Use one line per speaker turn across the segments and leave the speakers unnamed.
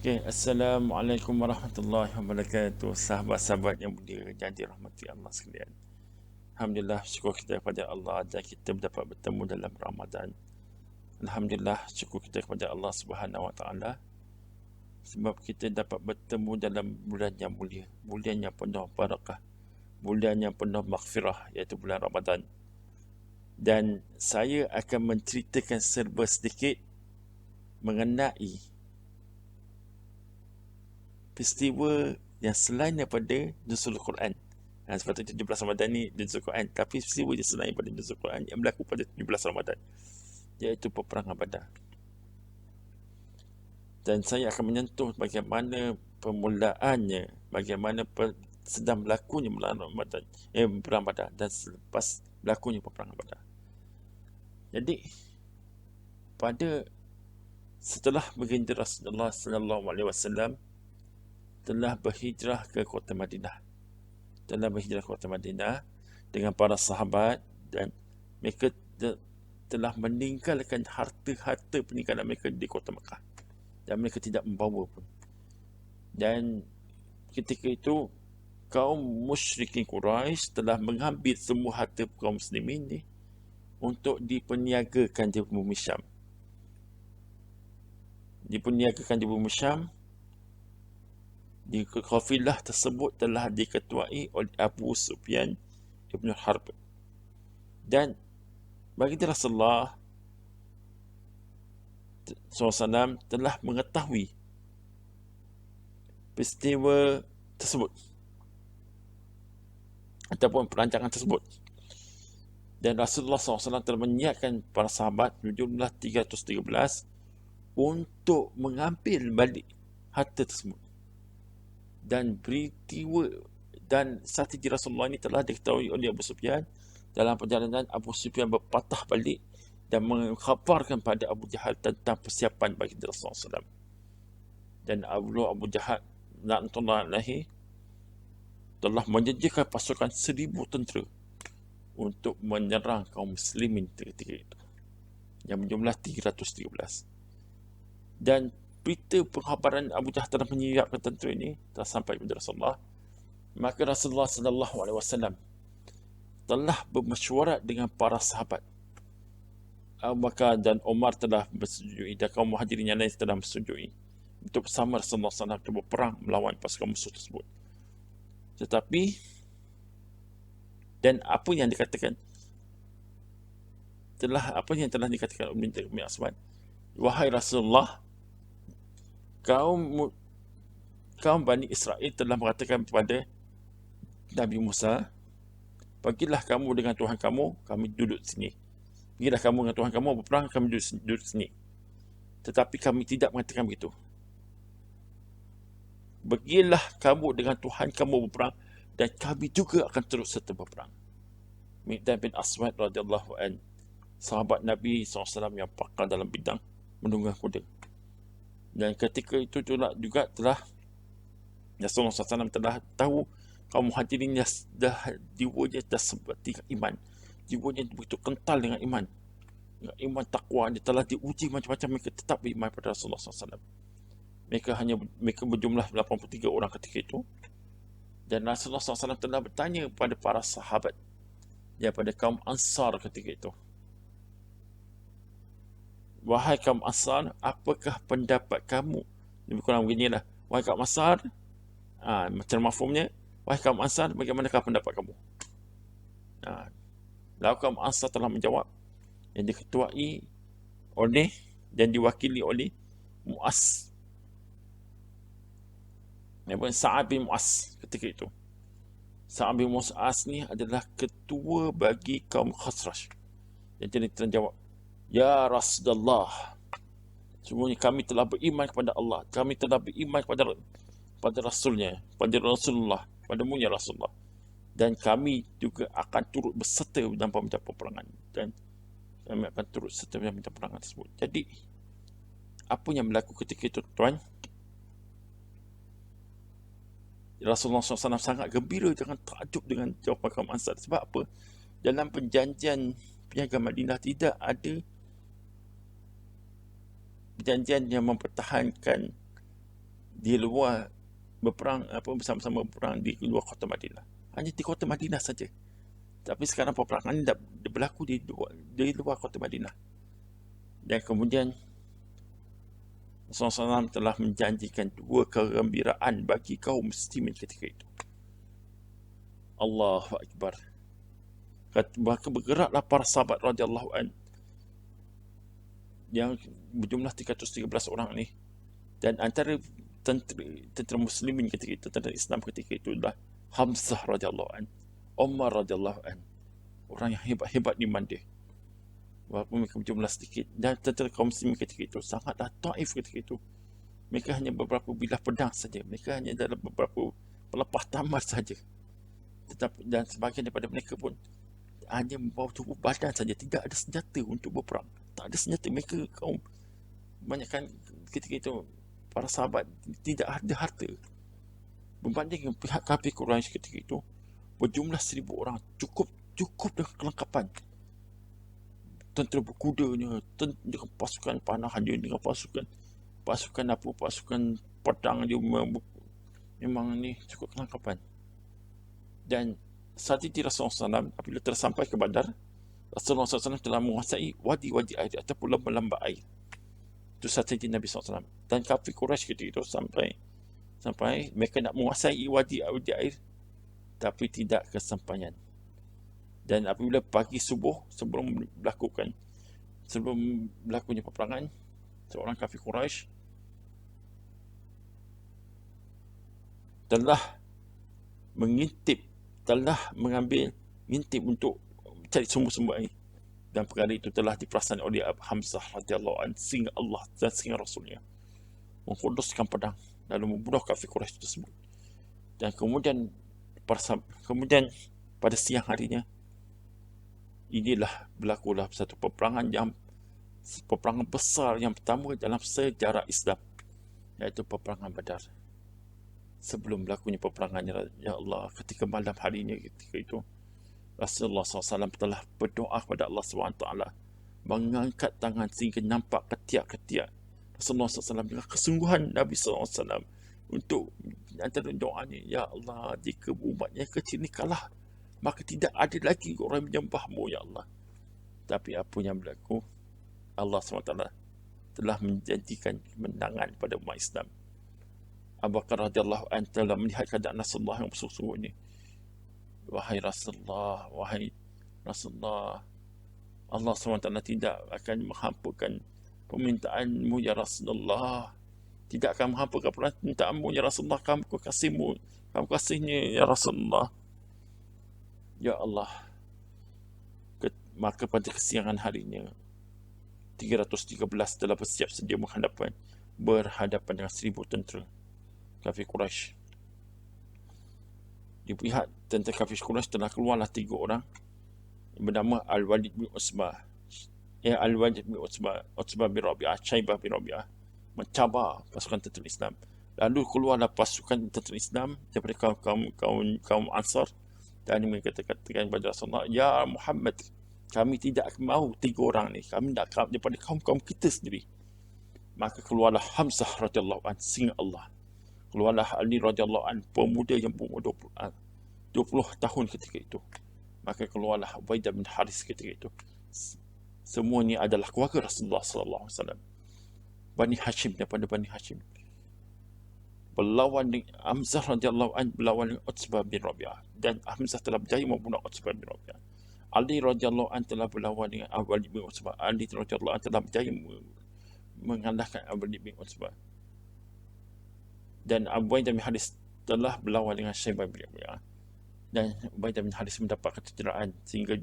Okay, Assalamualaikum warahmatullahi wabarakatuh. Sahabat-sahabat yang mulia dan dirahmati Allah sekalian. Alhamdulillah, syukur kita kepada Allah dan kita dapat bertemu dalam Ramadan. Alhamdulillah, syukur kita kepada Allah Subhanahu Wa Taala sebab kita dapat bertemu dalam bulan yang mulia, bulan yang penuh barakah, bulan yang penuh maghfirah, iaitu bulan Ramadan. Dan saya akan menceritakan serba sedikit mengenai peristiwa yang selain daripada nuzul Quran. Sepatutnya 17 Ramadan ni nuzul Quran, tapi peristiwa yang selain daripada nuzul Quran yang berlaku pada 17 Ramadan, iaitu peperangan Badar. Dan saya akan menyentuh bagaimana permulaannya, bagaimana sedang berlakunya perang Badar dan selepas berlakunya peperangan Badar. Jadi setelah baginda Rasulullah sallallahu alaihi wasallam telah berhijrah ke kota Madinah. Dengan para sahabat, dan mereka telah meninggalkan harta-harta peninggalan mereka di kota Mekah. Dan mereka tidak membawa pun. Dan ketika itu, kaum musyrikin Quraisy telah mengambil semua harta kaum muslimin ni untuk diperniagakan di bumi Syam. Di kafilah tersebut telah diketuai oleh Abu Sufyan Ibn Harb. Dan baginda Rasulullah SAW telah mengetahui peristiwa tersebut ataupun perancangan tersebut. Dan Rasulullah SAW telah menyiapkan para sahabat berjumlah 313 untuk mengambil balik harta tersebut. Dan strategi Rasulullah ini telah diketahui oleh Abu Sufyan. Dalam perjalanan, Abu Sufyan berpatah balik dan mengkhabarkan pada Abu Jahal tentang persiapan bagi Rasulullah SAW. Dan Abu Jahal la'natullah alaihi telah menjanjikan pasukan 1000 tentera untuk menyerang kaum muslimin ketika itu, yang berjumlah 313. Dan berita pengkhabaran Abu Jahal telah menyiapkan tentera ini telah sampai kepada Rasulullah. Maka Rasulullah SAW telah bermesyuarat dengan para sahabat. Abu Bakar dan Umar telah bersetujui, dan kaum muhajirin yang lain telah bersetujui untuk bersama Rasulullah SAW berperang melawan pasukan musuh tersebut. Tetapi, dan apa yang telah dikatakan oleh Umi Aswad, wahai Rasulullah, kaum Bani Israel telah mengatakan kepada Nabi Musa, pergilah kamu dengan Tuhan kamu, kami duduk sini. Pergilah kamu dengan Tuhan kamu berperang, kami duduk sini. Tetapi kami tidak mengatakan begitu. Pergilah kamu dengan Tuhan kamu berperang, dan kami juga akan terus serta berperang. Miqdad bin Aswad radhiyallahu an, sahabat Nabi SAW yang pakar dalam bidang menunggang kuda. Dan ketika itu juga telah Rasulullah SAW telah tahu kaum muhajirin jiwanya dah seperti iman. Jiwanya begitu kental dengan iman. Iman takwa, dia telah diuji macam-macam, mereka tetap beriman pada Rasulullah SAW. Mereka berjumlah 83 orang ketika itu. Dan Rasulullah SAW telah bertanya kepada para sahabat daripada kaum Ansar ketika itu, wahai kaum Ansar, apakah pendapat kamu? Lebih kurang beginilah, wahai kaum Ansar, macam mafhumnya, wahai kaum Ansar, bagaimanakah pendapat kamu? Lalu kaum Ansar telah menjawab, yang diketuai oleh dan diwakili oleh Mu'az, Sa'ad bin Mu'az ketika itu. Sa'ad bin Mu'az ni adalah ketua bagi kaum Khazraj. Yang dia telah jawab, ya Rasulullah, semuanya kami telah beriman kepada Allah, kami telah beriman kepada Rasulnya, pada Rasulullah, padamu ya Rasulullah, dan kami juga akan turut berserta dalam peperangan, dan kami akan turut serta dalam peperangan tersebut. Jadi, apa yang berlaku ketika itu, tuan? Rasulullah SAW sangat gembira, jangan takjub dengan jawapan kaum Ansar. Sebab apa? Dalam perjanjian Piagam Madinah tidak ada perjanjian yang mempertahankan di luar berperang bersama-sama berperang di luar kota Madinah. Hanya di kota Madinah saja. Tapi sekarang peperangan ini dah berlaku di luar kota Madinah. Dan kemudian Rasulullah SAW telah menjanjikan 2 kegembiraan bagi kaum muslimin ketika itu. Allahu Akbar. Maka bergeraklah para sahabat radhiyallahu an yang berjumlah 313 orang ni, dan antara tentera muslimin ketika itu, tentera Islam ketika itu adalah Hamzah radhiyallahu an, Umar radhiyallahu an, orang yang hebat-hebat di Mandeh, walaupun mereka berjumlah sedikit. Dan tentera kaum muslimin ketika itu sangatlah taif ketika itu. Mereka hanya beberapa bilah pedang saja, mereka hanya dalam beberapa pelepah tamar saja. Tetapi dan sebahagian daripada mereka pun hanya membawa tubuh badan saja, tidak ada senjata untuk berperang. Tak ada senjata. Mereka kaum banyakkan ketika itu para sahabat tidak ada harta. Berbanding dengan pihak kafir Quraisy ketika itu berjumlah 1,000 orang, cukup dengan kelengkapan. Tentera berkudanya, dengan pasukan panahannya, dengan pasukan pedang dia, memang ni cukup kelengkapan. Dan saat itu Rasulullah SAW apabila telah sampai ke Badar, Rasulullah SAW telah menguasai wadi-wadi air ataupun lembah-lembah air. Itu strategi Nabi SAW. Dan kafir Quraisy ketika itu sampai mereka nak menguasai wadi-wadi air, tapi tidak kesampaian. Dan apabila pagi subuh sebelum berlakunya peperangan, seorang kafir Quraisy telah mengintip untuk cari sumber-sumber air. Dan perkara itu telah diperasan oleh Hamzah radhiyallahu an, singa Allah dan singa Rasulnya, mengkuduskan pedang lalu membunuh kafir Quraisy tersebut. Dan kemudian pada siang harinya, inilah berlakulah satu peperangan besar yang pertama dalam sejarah Islam, iaitu peperangan Badar. Sebelum berlakunya peperangan, ya Allah, ketika malam harinya ketika itu Rasulullah SAW telah berdoa kepada Allah SWT, mengangkat tangan sehingga nampak ketiak-ketiak Rasulullah SAW dengan kesungguhan Nabi SAW untuk antara doanya, ya Allah, jika umat yang kecil ini kalah, maka tidak ada lagi orang menyembahmu, ya Allah. Tapi apa yang berlaku, Allah SWT telah menjanjikan kemenangan pada umat Islam. Abu Bakar radhiyallahu anhu telah melihat keadaan Rasulullah yang bersungguh-sungguh ini. Wahai Rasulullah, Allah SWT tidak akan menghampakan permintaanmu, ya Rasulullah. Tidak akan menghampakan permintaanmu, ya Rasulullah. Kamu kasihnya, ya Rasulullah. Ya Allah. Maka pada kesiangan harinya, 313 telah bersiap sedia berhadapan dengan 1,000 tentera kafir Quraisy. Di pihak tentera kafir Quraisy telah keluarlah 3 orang bernama Al-Walid bin Utsbah, Utsbah bin Rabi'ah, Syaibah bin Rabi'ah, mencabar pasukan tentera Islam. Lalu keluarlah pasukan tentera Islam daripada kaum Ansar, dan mereka katakan kepada Rasulullah, ya Muhammad, kami tidak mahu 3 orang ni, kami nak daripada kaum kita sendiri. Maka keluarlah Hamzah radhiyallahu an, singa Allah. Keluarlah Ali radhiyallahu an, pemuda yang berumur 20 tahun ketika itu. Maka keluarlah Ubaidah bin Haris ketika itu. Semuanya adalah keluarga Rasulullah sallallahu alaihi wasallam. Bani Hashim, daripada Bani Hashim. Berlawan dengan Hamzah radhiyallahu an, berlawan dengan Utsbah bin Rabi'ah, dan Hamzah telah berjaya membunuh Utsbah bin Rabi'ah. Ali radhiyallahu an telah berlawan dengan Al-Walid bin Utsbah. Ali radhiyallahu an telah berjaya mengalahkan Al-Walid bin Utsbah. Dan Ubaidah bin Haris telah berlawan dengan Syaibah bin Rabi'ah. Dan Ubaidah bin Haris mendapat kecederaan sehingga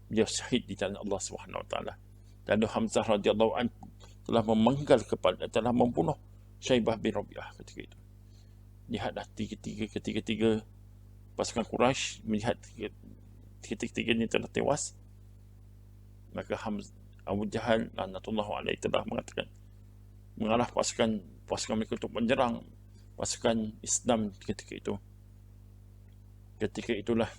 beliau syahid di jalan Allah Subhanahu wa taala. Dan Hamzah radhiyallahu an telah membunuh Syaibah bin Rabi'ah ketika itu. Lihatlah ketiga pasukan Quraisy melihat ketiga-tiganya telah tewas. Maka Abu Jahal laknatullah alaihi telah mengatakan, mengarah pasukan mereka untuk menyerang pasukan Islam ketika itu. Ketika itulah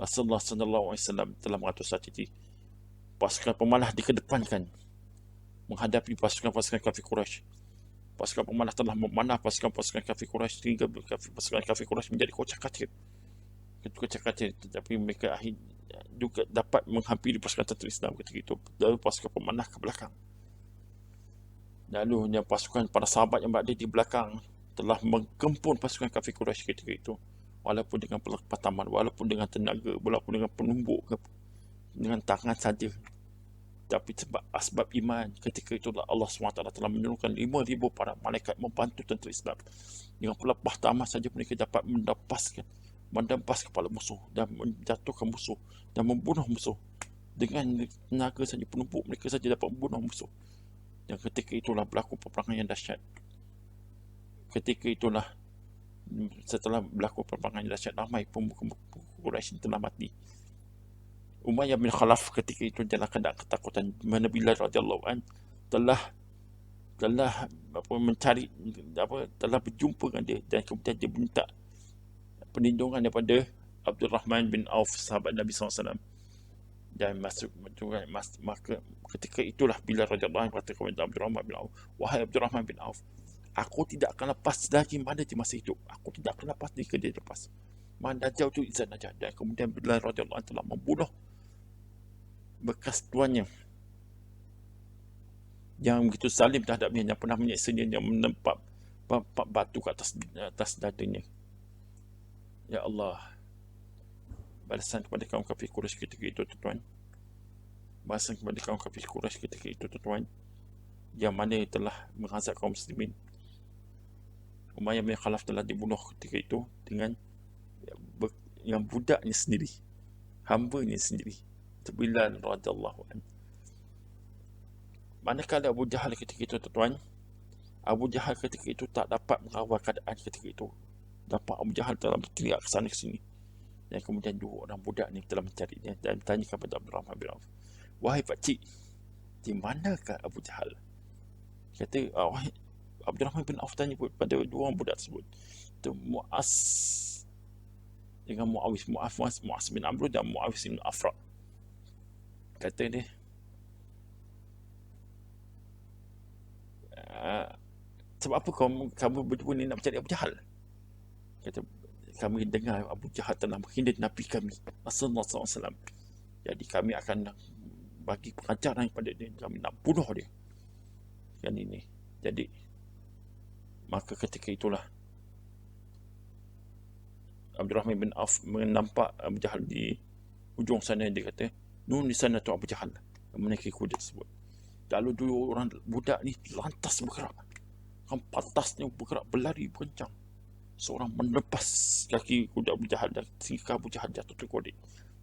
Rasulullah SAW telah mengatur strategi. Pasukan pemanah dikedepankan menghadapi pasukan-pasukan kafir Quraisy. Pasukan pemanah telah memanah pasukan-pasukan kafir Quraisy sehingga pasukan kafir Quraisy menjadi kocak-kacir. Tetapi mereka akhir juga dapat menghampiri pasukan tentera Islam ketika itu. Lalu pasukan pemanah ke belakang. Lalu pasukan para sahabat yang berada di belakang telah menggempur pasukan kafir Quraisy ketika itu. Walaupun dengan pertaman, walaupun dengan tenaga, walaupun dengan penumbuk, dengan tangan saja. Tapi sebab iman, ketika itulah Allah SWT telah menurunkan 5,000 para malaikat membantu tentera Islam. Dengan pelepah tamas saja mereka dapat mendempas kepala musuh dan menjatuhkan musuh dan membunuh musuh. Dengan tenaga saja penumbuk mereka saja dapat membunuh musuh. Dan ketika itulah berlaku peperangan yang dahsyat. Ketika itulah setelah berlaku peperangan yang dahsyat, ramai pemuka Quraisy telah mati. Umayyah bin Khalaf ketika itu dalam keadaan ketakutan, mana Bilal radhiyallahu an telah mencari telah berjumpa dengan dia dan kemudian dia minta perlindungan daripada Abdul Rahman bin Auf, sahabat Nabi SAW. Dan maka ketika itulah Bilal radhiyallahu an berkata kepada Abdul Rahman bin Auf, wahai Abdul Rahman bin Auf, aku tidak akan lepas lagi mana dia masih hidup. Aku tidak akan lepas jika dia lepas. Mana jauh tu izan aja. Dan kemudian Bilal radhiyallahu an telah membunuh bekas tuannya yang begitu zalim terhadapnya, yang pernah menyeksanya, yang menempat batu ke atas dadanya. Ya Allah, balasan kepada kaum kafir Quraisy ketika itu, tuan-tuan. Balasan kepada kaum kafir Quraisy ketika itu, tuan-tuan, yang mana telah mengazab kaum muslimin. Umayyah bin Khalaf telah dibunuh ketika itu dengan yang budaknya sendiri, hambanya sendiri, Bilal radhiyallahu anhu. Manakala Abu Jahal ketika itu, tuan-tuan, Abu Jahal ketika itu tak dapat mengawal keadaan ketika itu. Dapat Abu Jahal telah berteriak ke sana ke sini. Dan kemudian dua orang budak ni telah mencarinya dan bertanya kepada Abdul Rahman bin Auf, wahai pakcik, di manakah Abu Jahal? Kata Abdul Rahman bin Auf tanya kepada dua orang budak tersebut. Itu Mu'az dengan Mu'az bin Amr dan Mu'awis bin Afra. Kata dia, sebab apa kamu berdua ni nak mencari Abu Jahal? Kata, kami dengar Abu Jahal telah menghina Nabi kami, Rasulullah SAW. Jadi kami akan bagi pengajaran kepada dia, kami nak bunuh dia. Kan ini. Jadi maka ketika itulah Abdul Rahman bin Auf menampak Abu Jahal di ujung sana. Dia kata, nun di sana tu Abu Jahal menaiki kuda tersebut. Lalu dua orang budak ni lantas bergerak, pantasnya bergerak, berlari berkencang. Seorang menebas kaki kuda Abu Jahal dan sehingga Abu Jahal jatuh terkodik.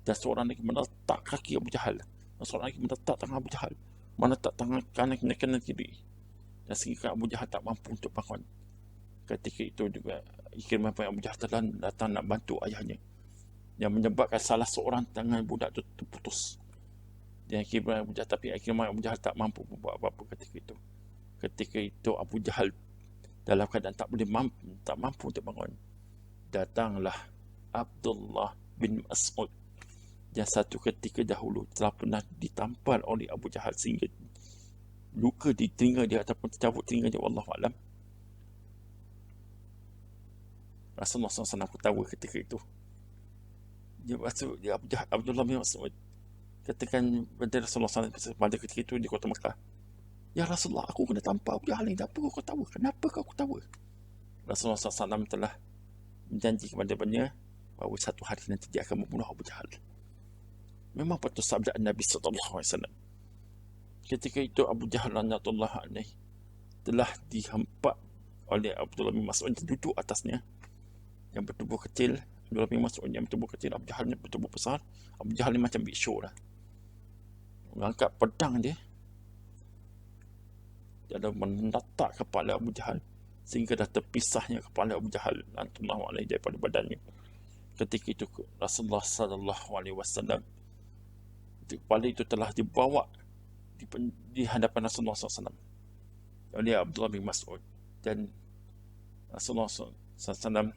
Dan seorang lagi meletak kaki Abu Jahal, dan seorang lagi meletak tangan Abu Jahal, meletak tangan kanan kiri, dan sehingga Abu Jahal tak mampu untuk bangun. Ketika itu juga Ikrimah bin Abu Jahal telah datang nak bantu ayahnya, yang menyebabkan salah seorang tangan budak itu terputus. Dan Ikrimah Abu Jahal, tapi Ikrimah Abu Jahal tak mampu membuat apa-apa ketika itu. Ketika itu Abu Jahal dalam keadaan tak mampu untuk bangun. Datanglah Abdullah bin Mas'ud yang satu ketika dahulu telah pernah ditampal oleh Abu Jahal sehingga luka di telinga dia ataupun tercabut telinga dia, wallahu alam. Rasulullah SAW ketawa ketika itu. Dia Abu Jahal, Abdullah bin Mas'ud katakan pada Rasulullah SAW pada ketika itu di kota Mekah, ya Rasulullah, aku kena tampar Abu Jahal ni, apa kau ketawa? Kenapa kau ketawa? Rasulullah SAW telah menjanji kepada beliau bahawa satu hari nanti dia akan membunuh Abu Jahal. Memang patut sabda Nabi SAW. Ketika itu Abu Jahal radhiyallahu anhu telah dihempak oleh Abdullah bin Mas'ud yang duduk atasnya, yang bertubuh kecil. Abdullah bin Mas'ud yang bertubuh kecil, Abu Jahal ni bertubuh besar. Abu Jahal ni macam Big Show lah, mengangkat pedang dia dan menletak kepala Abu Jahal sehingga dah terpisahnya kepala Abu Jahal daripada badannya. Ketika itu Rasulullah SAW, kepala itu telah dibawa di hadapan Rasulullah SAW oleh Abdullah bin Mas'ud, dan Rasulullah SAW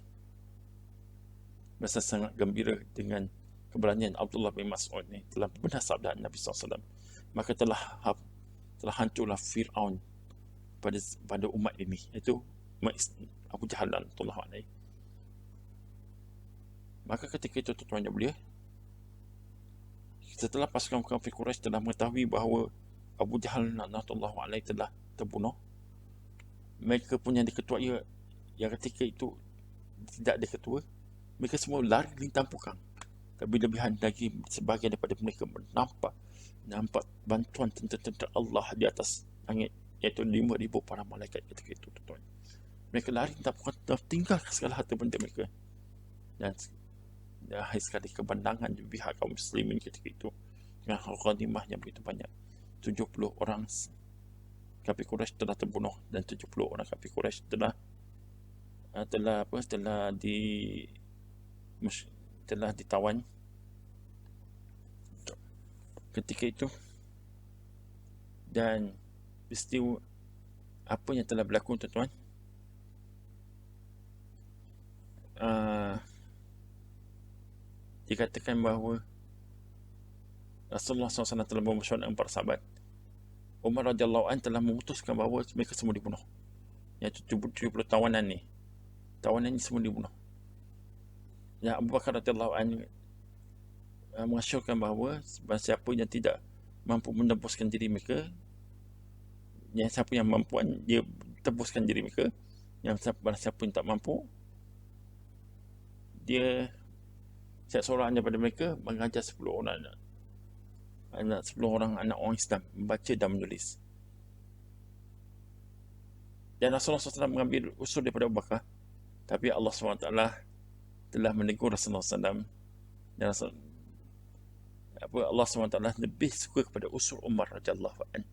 merasa sangat gembira dengan keberanian Abdullah bin Mas'ud ni telah benar sabda Nabi SAW, maka telah hancurlah Fir'aun pada umat ini, iaitu Abu Jahal dan Tullah alaih. Maka ketika itu tuan-tuan yang mulia, setelah pasukan kafir Quraisy telah mengetahui bahawa Abu Jahal laknatullah alaih telah terbunuh, mereka pun yang diketuai, yang ketika itu tidak ada ketua, mereka semua lari lintang pukang. Lebih-lebihan lagi, sebahagian daripada mereka nampak bantuan tentera Allah di atas langit, iaitu 5,000 para malaikat ketika itu, tuan-tuan. Mereka lari lintang pukang, tinggalkan segala harta benda mereka, dan akhir sekali kebandangan di pihak kaum muslimin ketika itu dengan ghanimah yang begitu banyak. 70 orang kafir Quraisy telah terbunuh dan 70 orang kafir Quraisy telah ditawan ketika itu. Dan peristiwa apa yang telah berlaku, tuan-tuan, dikatakan bahawa Rasulullah SAW telah bermasyarakat dengan para sahabat. Umar radhiyallahu anhu telah memutuskan bahawa mereka semua dibunuh. Yang 70 tawanan ni semua dibunuh. Dan Abu Bakar radhiyallahu anhu mengasyurkan bahawa siapa yang tidak mampu menebuskan diri mereka, siapa yang mampu dia tebuskan diri mereka, siapa yang tak mampu, dia seorang daripada mereka mengajar 10 orang anak orang Islam membaca dan menulis. Dan Rasulullah SAW mengambil usul daripada Abu Bakar, tapi Allah SWT telah menegur Rasulullah SAW, dan Allah SWT lebih suka kepada usul Umar radhiyallahu anhu.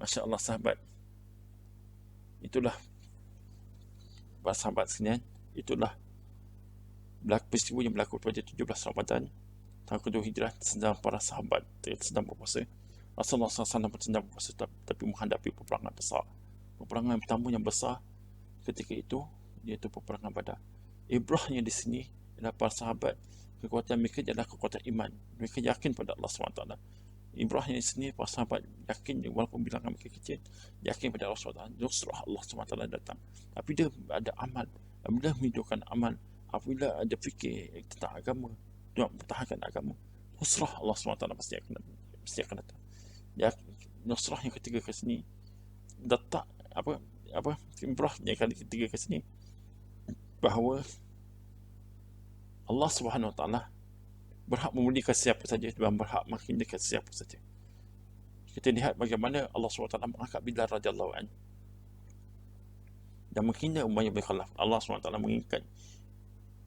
Masya Allah, sahabat. Itulah para sahabat sekalian, itulah peristiwa yang berlaku pada 17 Ramadan tahun kedua Hijrah, sedang para sahabat sedang berpuasa. Rasulullah SAW sedang berpuasa, tapi menghadapi peperangan besar. Peperangan pertama yang besar ketika itu, iaitu peperangan Badar. Ibrahnya di sini adalah para sahabat, kekuatan mereka adalah kekuatan iman. Mereka yakin pada Allah SWT. Ibrahnya di sini para sahabat yakin, walaupun bilangan mereka kecil, yakin pada Allah SWT. Nusrah Allah SWT datang. Tapi dia ada amal. Apabila menghidupkan amal, apabila ada fikir tentang agama, dia mempertahankan agama, nusrah Allah SWT pasti akan datang. Ya, nusrah yang ketiga ke sini, letak Ibrah yang ketiga ke sini, bahawa Allah SWT berhak memulihkan siapa saja dan berhak menghinakan siapa saja. Kita lihat bagaimana Allah SWT mengangkat Bilal radhiyallahu anhu dan menghina Umayyah bin Khalaf. Allah SWT mengingatkan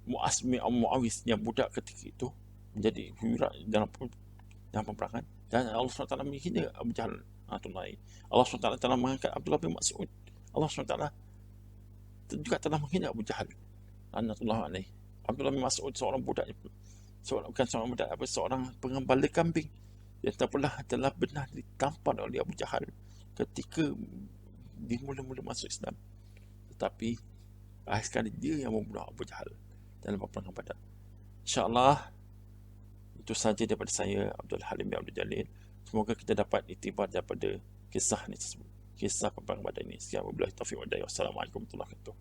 Mu'az bin Mu'awis yang budak ketika itu menjadi hura dalam peperangan, dan Allah SWT menghina Abu Jahal. Allah SWT telah mengangkat Abdullah bin Mas'ud. Allah SWT juga telah menghina Abu Jahal. Abdullah bin Mas'ud seorang budak, seorang pengembala kambing yang telah benar ditampar oleh Abu Jahal ketika dia mula-mula masuk Islam. Tetapi akhir sekali dia yang membunuh Abu Jahal dalam peperangan Badar. InsyaAllah itu saja daripada saya, Abdul Halim bin Abdul Jalil. Semoga kita dapat iktibar daripada kisah ni tersebut, kisah peperangan Badar ini. Sekian, wabillahi taufiq wal hidayah. Wassalamualaikum warahmatullahi wabarakatuh.